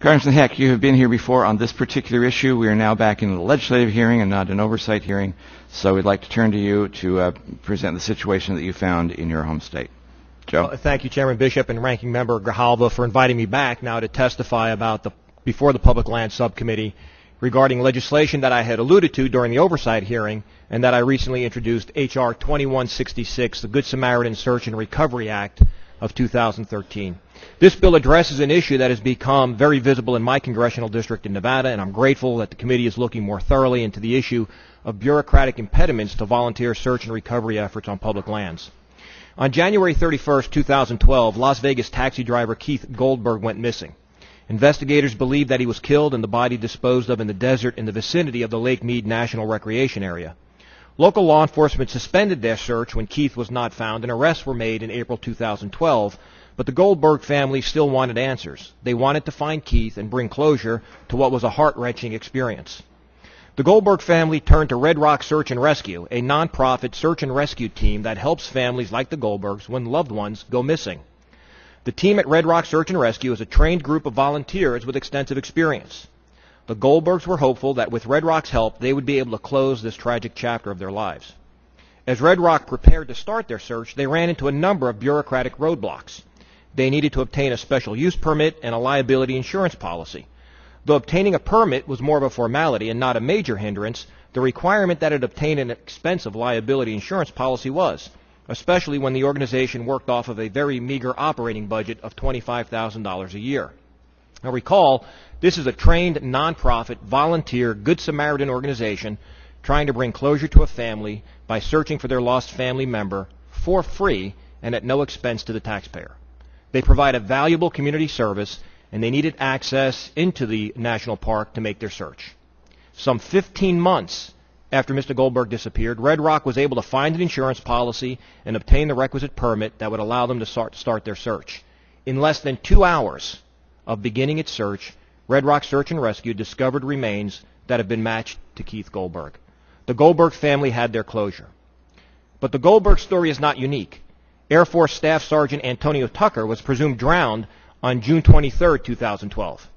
Congressman Heck, you have been here before on this particular issue. We are now back in the legislative hearing and not an oversight hearing, so we'd like to turn to you to present the situation that you found in your home state. Joe? Thank you, Chairman Bishop and Ranking Member Grijalva, for inviting me back now to testify before the Public Lands Subcommittee regarding legislation that I had alluded to during the oversight hearing and that I recently introduced, HR2166, the Good Samaritan Search and Recovery Act of 2013. This bill addresses an issue that has become very visible in my congressional district in Nevada, and I'm grateful that the committee is looking more thoroughly into the issue of bureaucratic impediments to volunteer search and recovery efforts on public lands. On January 31st, 2012, Las Vegas taxi driver Keith Goldberg went missing. Investigators believe that he was killed and the body disposed of in the desert in the vicinity of the Lake Mead National Recreation Area. Local law enforcement suspended their search when Keith was not found, and arrests were made in April 2012, but the Goldberg family still wanted answers. They wanted to find Keith and bring closure to what was a heart-wrenching experience. The Goldberg family turned to Red Rock Search and Rescue, a nonprofit search and rescue team that helps families like the Goldbergs when loved ones go missing. The team at Red Rock Search and Rescue is a trained group of volunteers with extensive experience. The Goldbergs were hopeful that with Red Rock's help, they would be able to close this tragic chapter of their lives. As Red Rock prepared to start their search, they ran into a number of bureaucratic roadblocks. They needed to obtain a special use permit and a liability insurance policy. Though obtaining a permit was more of a formality and not a major hindrance, the requirement that it obtain an expensive liability insurance policy was, especially when the organization worked off of a very meager operating budget of $25,000 a year. Now recall, this is a trained, nonprofit, volunteer, Good Samaritan organization trying to bring closure to a family by searching for their lost family member for free and at no expense to the taxpayer. They provide a valuable community service, and they needed access into the national park to make their search. Some 15 months after Mr. Goldberg disappeared, Red Rock was able to find an insurance policy and obtain the requisite permit that would allow them to start their search. In less than 2 hours of beginning its search, Red Rock Search and Rescue discovered remains that have been matched to Keith Goldberg. The Goldberg family had their closure. But the Goldberg story is not unique. Air Force Staff Sergeant Antonio Tucker was presumed drowned on June 23, 2012.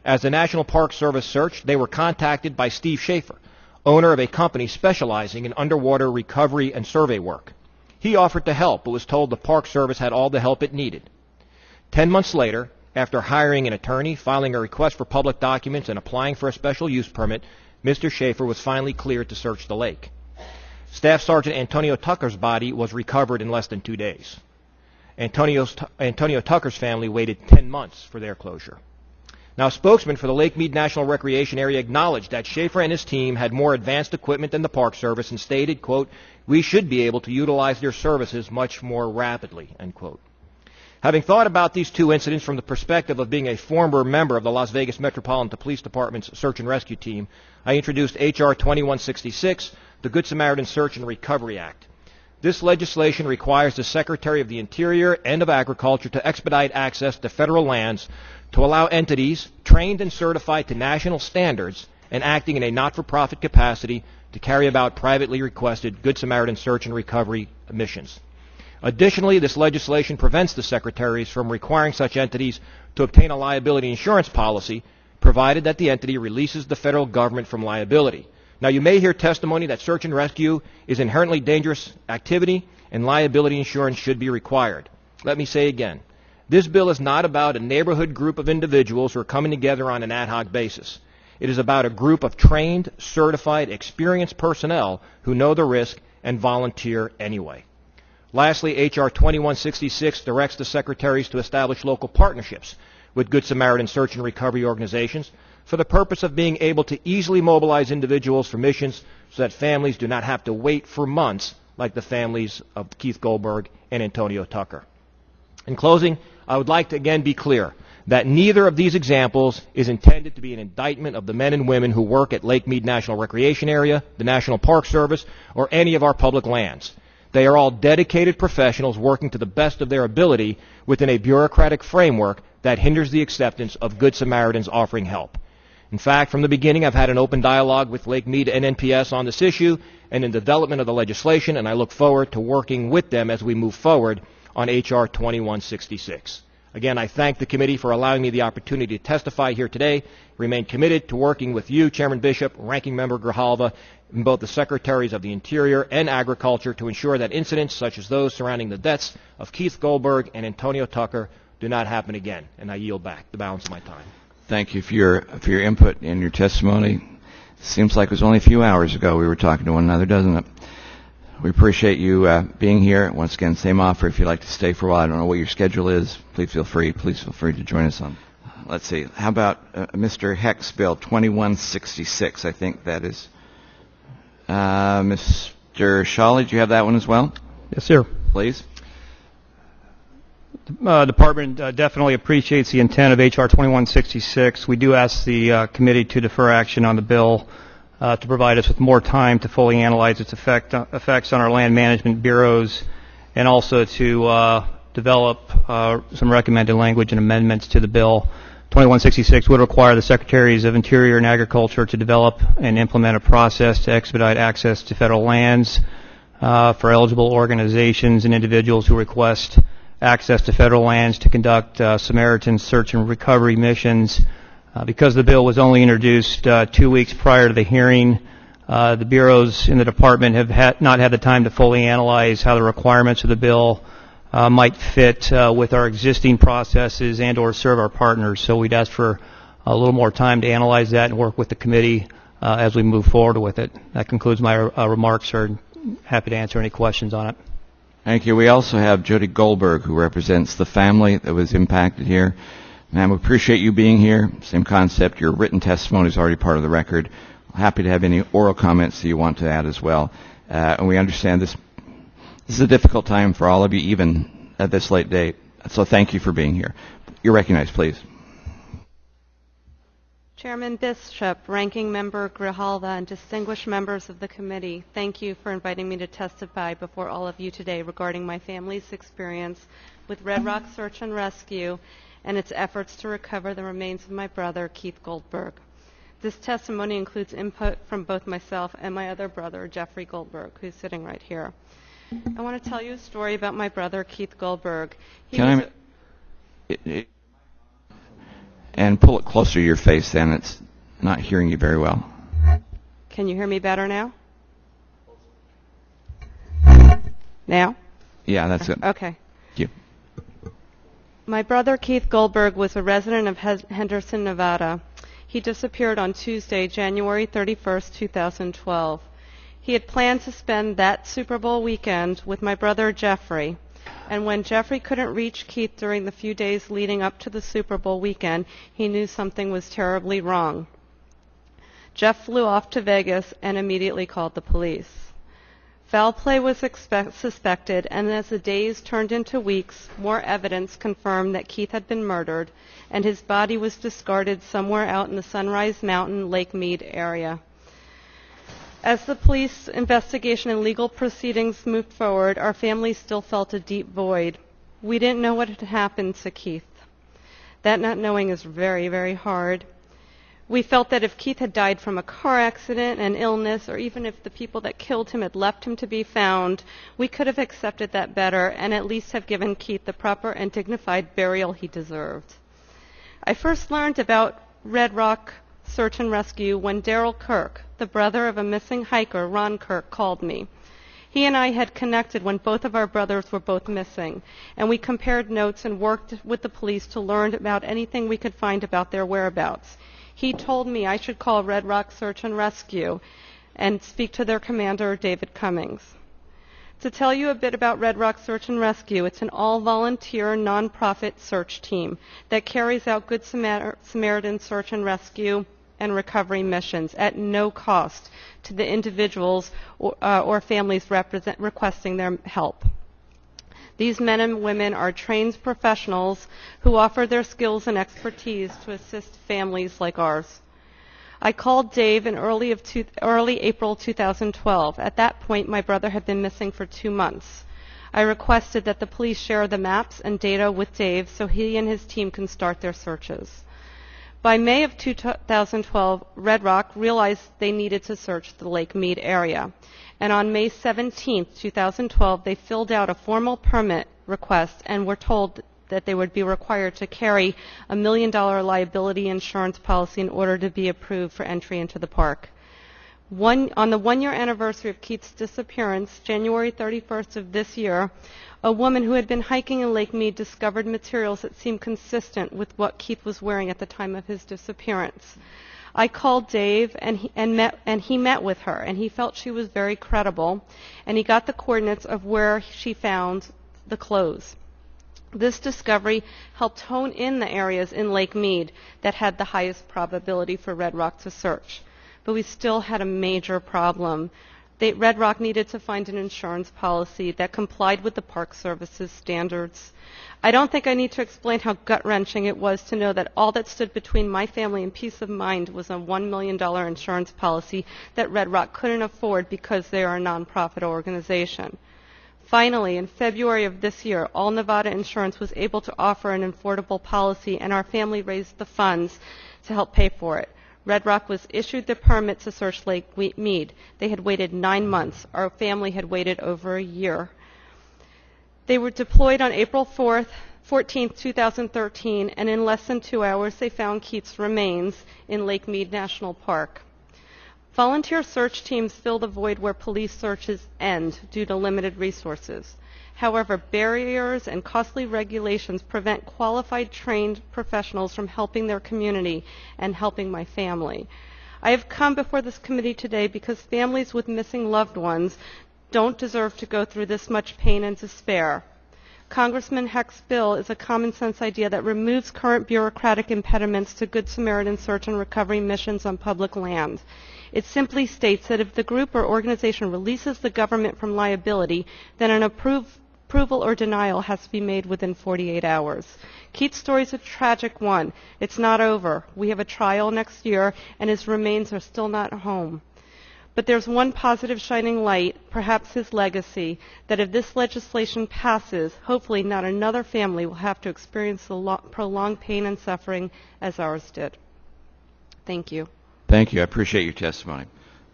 As the National Park Service searched, they were contacted by Steve Schaefer, owner of a company specializing in underwater recovery and survey work. He offered to help, but was told the Park Service had all the help it needed. 10 months later, after hiring an attorney, filing a request for public documents, and applying for a special use permit, Mr. Schaefer was finally cleared to search the lake. Staff Sergeant Antonio Tucker's body was recovered in less than 2 days. Antonio Tucker's family waited 10 months for their closure. Now, a spokesman for the Lake Mead National Recreation Area acknowledged that Schaefer and his team had more advanced equipment than the Park Service and stated, quote, "We should be able to utilize their services much more rapidly," end quote. Having thought about these two incidents from the perspective of being a former member of the Las Vegas Metropolitan Police Department's Search and Rescue Team, I introduced H.R. 2166, the Good Samaritan Search and Recovery Act. This legislation requires the Secretary of the Interior and of Agriculture to expedite access to federal lands to allow entities trained and certified to national standards and acting in a not-for-profit capacity to carry about privately requested Good Samaritan search and recovery missions. Additionally, this legislation prevents the secretaries from requiring such entities to obtain a liability insurance policy, provided that the entity releases the federal government from liability. Now, you may hear testimony that search and rescue is inherently dangerous activity and liability insurance should be required. Let me say again, this bill is not about a neighborhood group of individuals who are coming together on an ad hoc basis. It is about a group of trained, certified, experienced personnel who know the risk and volunteer anyway. Lastly, H.R. 2166 directs the secretaries to establish local partnerships with Good Samaritan search and recovery organizations for the purpose of being able to easily mobilize individuals for missions so that families do not have to wait for months like the families of Keith Goldberg and Antonio Tucker. In closing, I would like to again be clear that neither of these examples is intended to be an indictment of the men and women who work at Lake Mead National Recreation Area, the National Park Service, or any of our public lands. They are all dedicated professionals working to the best of their ability within a bureaucratic framework that hinders the acceptance of Good Samaritans offering help. In fact, from the beginning, I've had an open dialogue with Lake Mead and NPS on this issue and in the development of the legislation, and I look forward to working with them as we move forward on H.R. 2166. Again, I thank the committee for allowing me the opportunity to testify here today. Remain committed to working with you, Chairman Bishop, Ranking Member Grijalva, and both the Secretaries of the Interior and Agriculture to ensure that incidents such as those surrounding the deaths of Keith Goldberg and Antonio Tucker do not happen again. And I yield back the balance of my time. Thank you for your input and your testimony. Seems like it was only a few hours ago we were talking to one another, doesn't it? We appreciate you being here. Once again, same offer. If you'd like to stay for a while, I don't know what your schedule is. Please feel free to join us on. Let's see. How about Mr. Heck's Bill 2166? I think that is. Mr. Shawley, do you have that one as well? Yes, sir. Please. The Department definitely appreciates the intent of HR 2166. We do ask the committee to defer action on the bill to provide us with more time to fully analyze its effects on our land management bureaus, and also to develop some recommended language and amendments to the bill. 2166 would require the Secretaries of Interior and Agriculture to develop and implement a process to expedite access to federal lands for eligible organizations and individuals who request access to federal lands to conduct Samaritan search and recovery missions. Because the bill was only introduced 2 weeks prior to the hearing, the bureaus in the department have not had the time to fully analyze how the requirements of the bill might fit with our existing processes and or serve our partners. So we'd ask for a little more time to analyze that and work with the committee as we move forward with it. That concludes my remarks, sir. Happy to answer any questions on it. Thank you. We also have Jody Goldberg, who represents the family that was impacted here. Ma'am, we appreciate you being here. Same concept. Your written testimony is already part of the record. Happy to have any oral comments that you want to add as well. And we understand this is a difficult time for all of you, even at this late date. So thank you for being here. You're recognized, please. Chairman Bishop, Ranking Member Grijalva, and distinguished members of the committee, thank you for inviting me to testify before all of you today regarding my family's experience with Red Rock Search and Rescue and its efforts to recover the remains of my brother, Keith Goldberg. This testimony includes input from both myself and my other brother, Jeffrey Goldberg, who's sitting right here. I want to tell you a story about my brother, Keith Goldberg. And pull it closer to your face, then. It's not hearing you very well. Can you hear me better now? Now? Yeah, that's it. Okay. Thank you. My brother, Keith Goldberg, was a resident of Henderson, Nevada. He disappeared on Tuesday, January 31st, 2012. He had planned to spend that Super Bowl weekend with my brother, Jeffrey. And when Jeffrey couldn't reach Keith during the few days leading up to the Super Bowl weekend, he knew something was terribly wrong. Jeff flew off to Vegas and immediately called the police. Foul play was suspected, and as the days turned into weeks, more evidence confirmed that Keith had been murdered, and his body was discarded somewhere out in the Sunrise Mountain, Lake Mead area. As the police investigation and legal proceedings moved forward, our family still felt a deep void. We didn't know what had happened to Keith. That not knowing is very, very hard. We felt that if Keith had died from a car accident, an illness, or even if the people that killed him had left him to be found, we could have accepted that better and at least have given Keith the proper and dignified burial he deserved. I first learned about Red Rock Search and Rescue when Daryl Kirk, the brother of a missing hiker, Ron Kirk, called me. He and I had connected when both of our brothers were both missing, and we compared notes and worked with the police to learn about anything we could find about their whereabouts. He told me I should call Red Rock Search and Rescue and speak to their commander, David Cummings. To tell you a bit about Red Rock Search and Rescue, it's an all-volunteer, nonprofit search team that carries out Good Samaritan search and rescue and recovery missions at no cost to the individuals or families requesting their help. These men and women are trained professionals who offer their skills and expertise to assist families like ours. I called Dave in early April 2012. At that point, my brother had been missing for 2 months. I requested that the police share the maps and data with Dave so he and his team can start their searches. By May of 2012, Red Rock realized they needed to search the Lake Mead area. And on May 17, 2012, they filled out a formal permit request and were told that they would be required to carry a $1 million liability insurance policy in order to be approved for entry into the park. On the one-year anniversary of Keith's disappearance, January 31st of this year, a woman who had been hiking in Lake Mead discovered materials that seemed consistent with what Keith was wearing at the time of his disappearance. I called Dave, and he met with her, and he felt she was very credible, and he got the coordinates of where she found the clothes. This discovery helped hone in the areas in Lake Mead that had the highest probability for Red Rock to search. But we still had a major problem. Red Rock needed to find an insurance policy that complied with the Park Service's standards. I don't think I need to explain how gut-wrenching it was to know that all that stood between my family and peace of mind was a $1 million insurance policy that Red Rock couldn't afford because they are a nonprofit organization. Finally, in February of this year, All Nevada Insurance was able to offer an affordable policy, and our family raised the funds to help pay for it. Red Rock was issued the permit to search Lake Mead. They had waited 9 months. Our family had waited over a year. They were deployed on April 14th, 2013, and in less than 2 hours they found Keith's remains in Lake Mead National Park. Volunteer search teams fill the void where police searches end due to limited resources. However, barriers and costly regulations prevent qualified, trained professionals from helping their community and helping my family. I have come before this committee today because families with missing loved ones don't deserve to go through this much pain and despair. Congressman Heck's bill is a common-sense idea that removes current bureaucratic impediments to Good Samaritan search and recovery missions on public land. It simply states that if the group or organization releases the government from liability, then an approval or denial has to be made within 48 hours. Keith's story is a tragic one. It's not over. We have a trial next year, and his remains are still not home. But there's one positive shining light, perhaps his legacy, that if this legislation passes, hopefully not another family will have to experience the prolonged pain and suffering as ours did. Thank you. Thank you. I appreciate your testimony.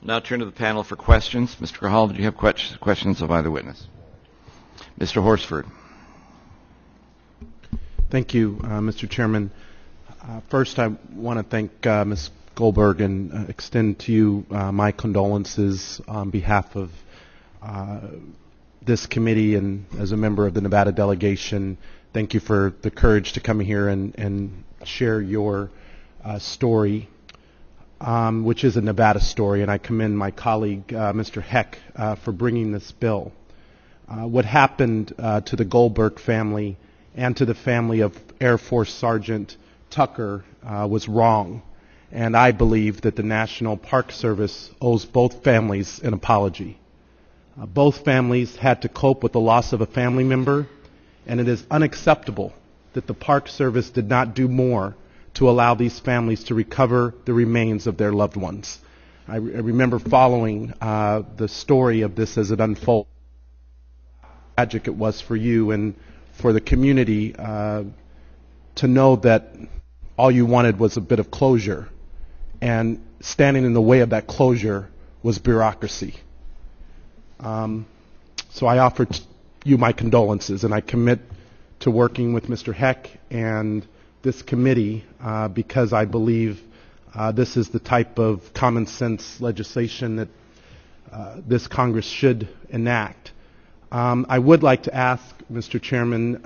We'll now turn to the panel for questions. Mr. Grajal, do you have questions of either witness? Mr. Horsford. Thank you, Mr. Chairman. First, I want to thank Ms. Goldberg and extend to you my condolences on behalf of this committee and as a member of the Nevada delegation. Thank you for the courage to come here and share your story, which is a Nevada story, and I commend my colleague, Mr. Heck, for bringing this bill. What happened to the Goldberg family and to the family of Air Force Sergeant Tucker was wrong, and I believe that the National Park Service owes both families an apology. Both families had to cope with the loss of a family member, and it is unacceptable that the Park Service did not do more to allow these families to recover the remains of their loved ones. I remember following the story of this as it unfolded. Tragic it was for you and for the community to know that all you wanted was a bit of closure, and standing in the way of that closure was bureaucracy. So I offer you my condolences, and I commit to working with Mr. Heck and this committee because I believe this is the type of common sense legislation that this Congress should enact. I would like to ask, Mr. Chairman,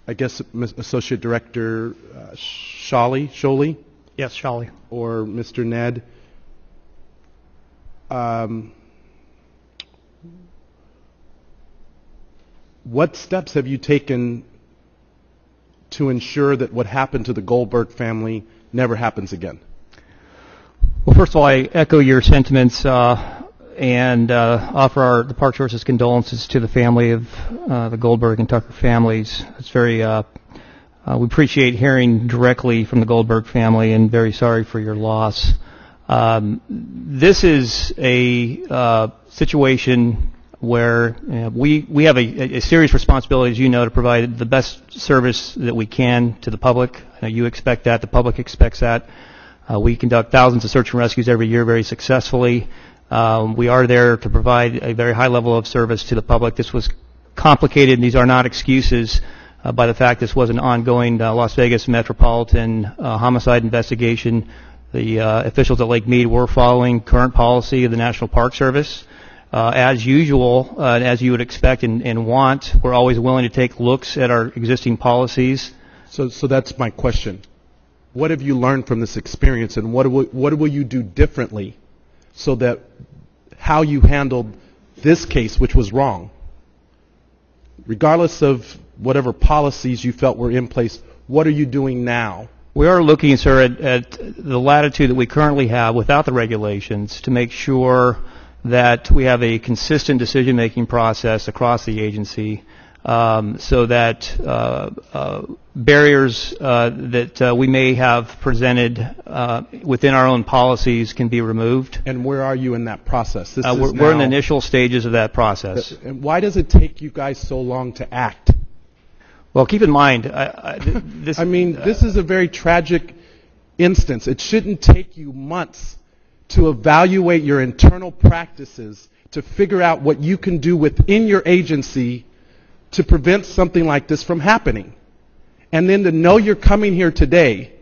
I guess Associate Director Sholey? Yes, Sholey. Or Mr. Ned, what steps have you taken to ensure that what happened to the Goldberg family never happens again? Well, first of all, I echo your sentiments and offer the Park Service's condolences to the family of the Goldberg and Tucker families. It's very, we appreciate hearing directly from the Goldberg family, and very sorry for your loss. This is a situation where we have a serious responsibility, as you know, to provide the best service that we can to the public. You expect that. The public expects that. We conduct thousands of search and rescues every year very successfully. We are there to provide a very high level of service to the public. This was complicated, and these are not excuses. by the fact this was an ongoing Las Vegas metropolitan homicide investigation. The officials at Lake Mead were following current policy of the National Park Service. As usual, as you would expect and want, we're always willing to take looks at our existing policies. So that's my question. What have you learned from this experience, and what will you do differently so that how you handled this case, which was wrong, regardless of whatever policies you felt were in place, what are you doing now? We are looking, sir, at the latitude that we currently have without the regulations to make sure that we have a consistent decision-making process across the agency, so that barriers that we may have presented within our own policies can be removed. And where are you in that process? We're in the initial stages of that process. And why does it take you guys so long to act? Well, keep in mind, this is a very tragic instance. It shouldn't take you months to evaluate your internal practices to figure out what you can do within your agency to prevent something like this from happening. And then to know you're coming here today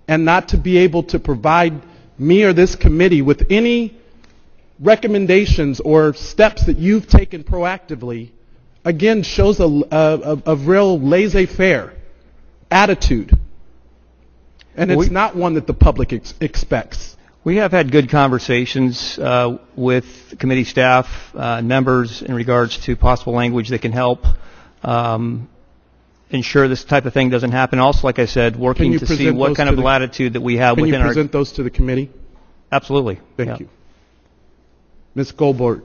and not to be able to provide me or this committee with any recommendations or steps that you've taken proactively, again, shows a real laissez-faire attitude. And it's not one that the public expects. We have had good conversations with committee staff, members, in regards to possible language that can help ensure this type of thing doesn't happen. Also, like I said, working to see what kind of latitude that we have within our... Can you present those to the committee? Absolutely. Thank you. Ms. Goldberg,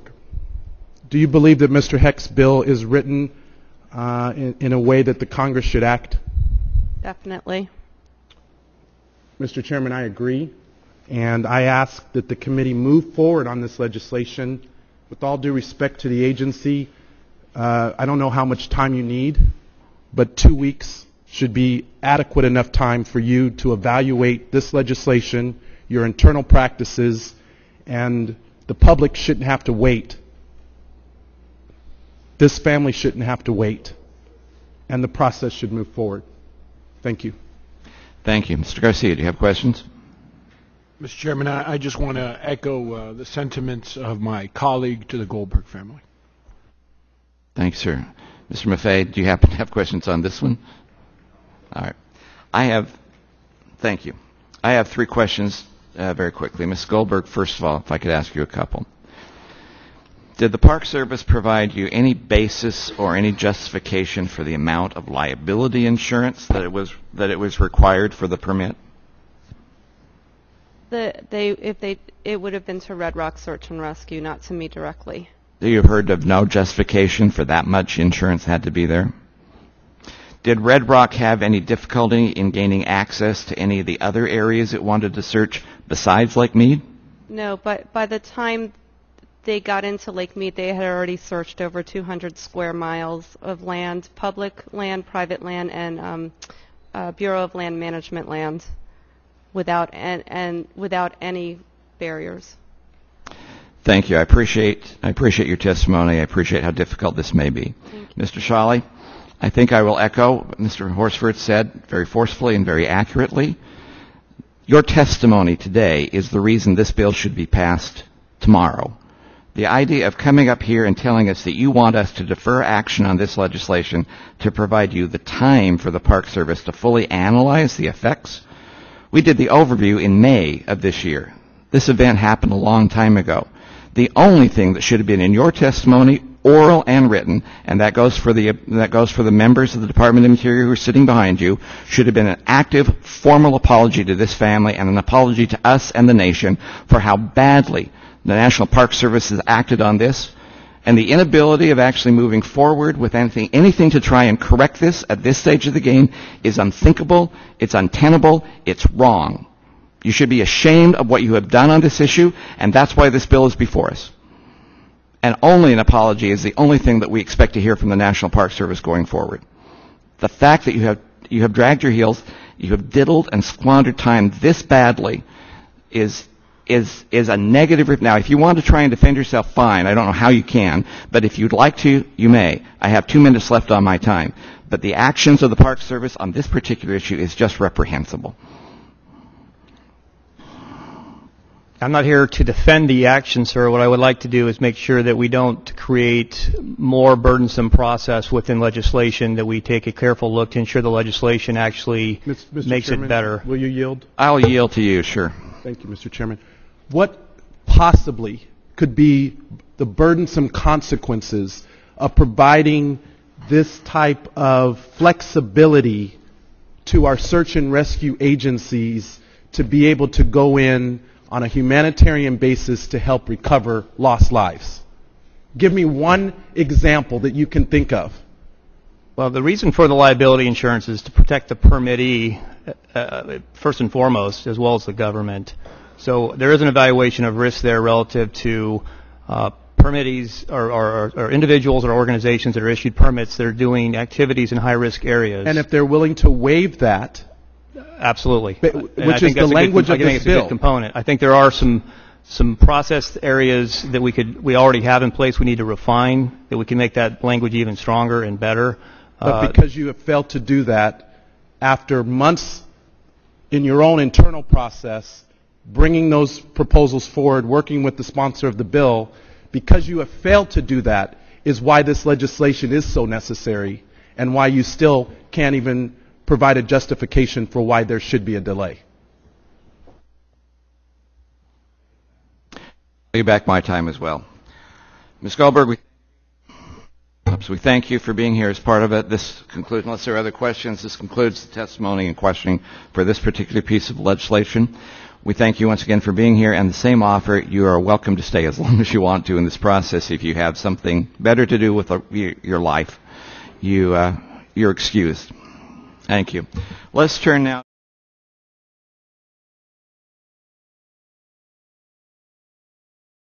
do you believe that Mr. Heck's bill is written in a way that the Congress should act? Definitely. Mr. Chairman, I agree. And I ask that the committee move forward on this legislation. With all due respect to the agency, I don't know how much time you need, but 2 weeks should be adequate enough time for you to evaluate this legislation, your internal practices, and the public shouldn't have to wait. This family shouldn't have to wait, and the process should move forward. Thank you. Thank you. Mr. Garcia, do you have questions? Mr. Chairman, I just want to echo the sentiments of my colleague to the Goldberg family. Thanks, sir. Mr. Maffei, do you happen to have questions on this one? All right. Thank you. I have 3 questions very quickly. Ms. Goldberg, first of all, if I could ask you a couple. Did the Park Service provide you any basis or any justification for the amount of liability insurance that it was required for the permit? It would have been to Red Rock Search and Rescue, not to me directly. You heard of no justification for that much insurance had to be there? Did Red Rock have any difficulty in gaining access to any of the other areas it wanted to search besides Lake Mead? No, but by the time they got into Lake Mead, they had already searched over 200 square miles of land, public land, private land, and Bureau of Land Management land, without any barriers. Thank you. I appreciate your testimony. I appreciate how difficult this may be. Mr. Shawley, I think I will echo what Mr. Horsford said very forcefully and very accurately. Your testimony today is the reason this bill should be passed tomorrow. The idea of coming up here and telling us that you want us to defer action on this legislation to provide you the time for the Park Service to fully analyze the effects. We did the overview in May of this year. This event happened a long time ago. The only thing that should have been in your testimony, oral and written, and that goes for the members of the Department of Interior who are sitting behind you, should have been an active, formal apology to this family and an apology to us and the nation for how badly the National Park Service has acted on this, and the inability of actually moving forward with anything to try and correct this at this stage of the game is unthinkable, it's untenable, it's wrong. You should be ashamed of what you have done on this issue, and that's why this bill is before us. And only an apology is the only thing that we expect to hear from the National Park Service going forward. The fact that you have dragged your heels, you have diddled and squandered time this badly is a negative. Now, if you want to try and defend yourself, fine. I don't know how you can, but if you'd like to, you may. I have 2 minutes left on my time. but the actions of the Park Service on this particular issue is just reprehensible. I'm not here to defend the action, sir. What I would like to do is make sure that we don't create more burdensome process within legislation, that we take a careful look to ensure the legislation actually Mr. makes Chairman, it better. Will you yield? I'll yield to you, sure. Thank you, Mr. Chairman. What possibly could be the burdensome consequences of providing this type of flexibility to our search and rescue agencies to be able to go in on a humanitarian basis to help recover lost lives? Give me one example that you can think of. Well, the reason for the liability insurance is to protect the permittee, first and foremost, as well as the government. So there is an evaluation of risk there relative to permittees or individuals or organizations that are issued permits that are doing activities in high-risk areas. And if they're willing to waive that, absolutely. Which is the language of this bill. I think it's a good component. I think there are some process areas that we already have in place we need to refine, that we can make that language even stronger and better. But because you have failed to do that after months in your own internal process, bringing those proposals forward, working with the sponsor of the bill, because you have failed to do that is why this legislation is so necessary and why you still can't even provide a justification for why there should be a delay. I'll give back my time as well. Ms. Goldberg, we thank you for being here as part of it. This concludes, unless there are other questions, this concludes the testimony and questioning for this particular piece of legislation. We thank you once again for being here, and the same offer, you are welcome to stay as long as you want to in this process. If you have something better to do with your life, you're excused. Thank you. Let's turn now